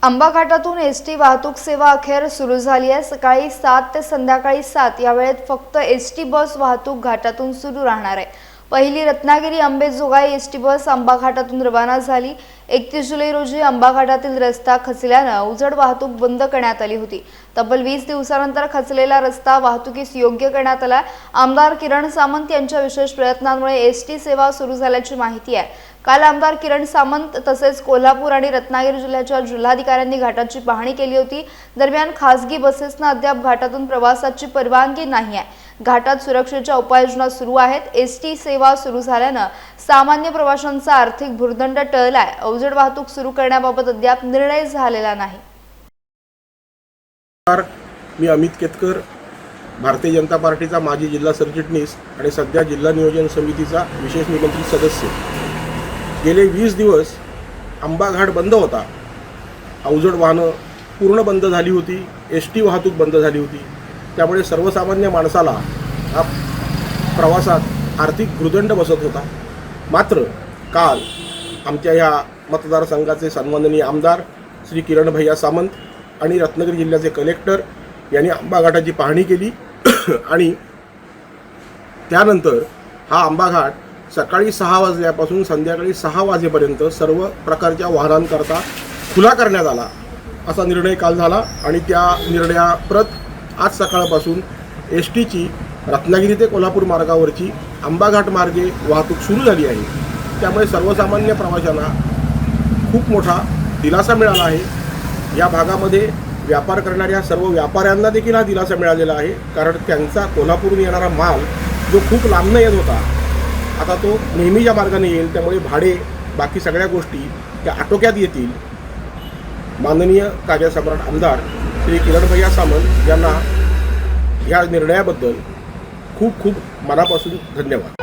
आंबा घाटातून एसटी वाहतूक सेवा अखेर सुरू झाली आहे। सकाळी 7 ते संध्याकाळी 7 या वेळेत फक्त एसटी बस वाहतूक घाटातून सुरू राहणार आहे। पहिली रत्नागिरी अंबेजोगाई एसटी बस आंबा घाटातून रवाना झाली। 31 जुलै रोजी आंबा घाटातील रस्ता खचल्याने अवजड वाहतूक बंद करण्यात आली होती। तब्बल 20 दिवसानंतर खचलेला रस्ता वाहतुकीस योग्य करण्यात आला। आमदार किरण सामंत यांच्या विशेष प्रयत्नांमुळे एसटी सेवा सुरू झाल्याची माहिती आहे। काल आमदार किरण सामंत तसेच कोल्हापूर आणि रत्नागिरी जिल्ह्याच्या जिल्हाधिकाऱ्यांनी घाटाची पाहणी केली होती। दरम्यान खासगी बसेसना अद्याप घाटातून प्रवासाची परवानगी नाही आहे। घाटात सुरक्षेच्या उपाययोजना सुरू आहेत। एसटी सेवा सुरू झाल्याने सामान्य प्रवाशांचा आर्थिक भुर्दंड टळलाय। अवजड वाहतूक सुरू करण्याबाबत अद्याप निर्णय झालेला नाही। मी अमित केतकर, भारतीय जनता पार्टीचा माजी जिल्हा सरचिटणीस आणि सध्या जिल्हा नियोजन समितीचा विशेष निमंत्रित सदस्य। गेले 20 दिवस आंबा घाट बंद होता। अवजड वाहनं पूर्ण बंद झाली होती। एसटी वाहतूक बंद झाली होती। त्यामुळे सर्वसामान्य माणसाला हा प्रवासात आर्थिक भुर्दंड बसत होता। मात्र काल आमच्या ह्या मतदारसंघाचे सन्माननीय आमदार श्री किरण भैया सामंत आणि रत्नागिरी जिल्ह्याचे कलेक्टर यांनी आंबा घाटाची पाहणी केली आणि त्यानंतर हा आंबा घाट सकाळी 6 वाजल्यापासून संध्याकाळी 6 वाजेपर्यंत सर्व प्रकारच्या वाहनांकरता खुला करण्यात आला असा निर्णय काल झाला। आणि त्या निर्णयाप्रत आज सकाळपासून एस टीची रत्नागिरी ते कोल्हापूर मार्गावरची आंबा घाट मार्गे वाहतूक सुरू झाली आहे। त्यामुळे सर्वसामान्य प्रवाशांना खूप मोठा दिलासा मिळाला आहे। या भागामध्ये व्यापार करणाऱ्या सर्व व्यापाऱ्यांना देखील हा दिलासा मिळालेला आहे, कारण त्यांचा कोल्हापूरहून येणारा माल जो खूप लांबनं येत होता आता तो नेहमीच्या मार्गाने येईल। त्यामुळे भाडे बाकी सगळ्या गोष्टी त्या आटोक्यात येतील। माननीय कार्यसम्राट आमदार श्री किरण भैया सामंत यांना या निर्णयाबद्दल खूप खूप मनापासून धन्यवाद।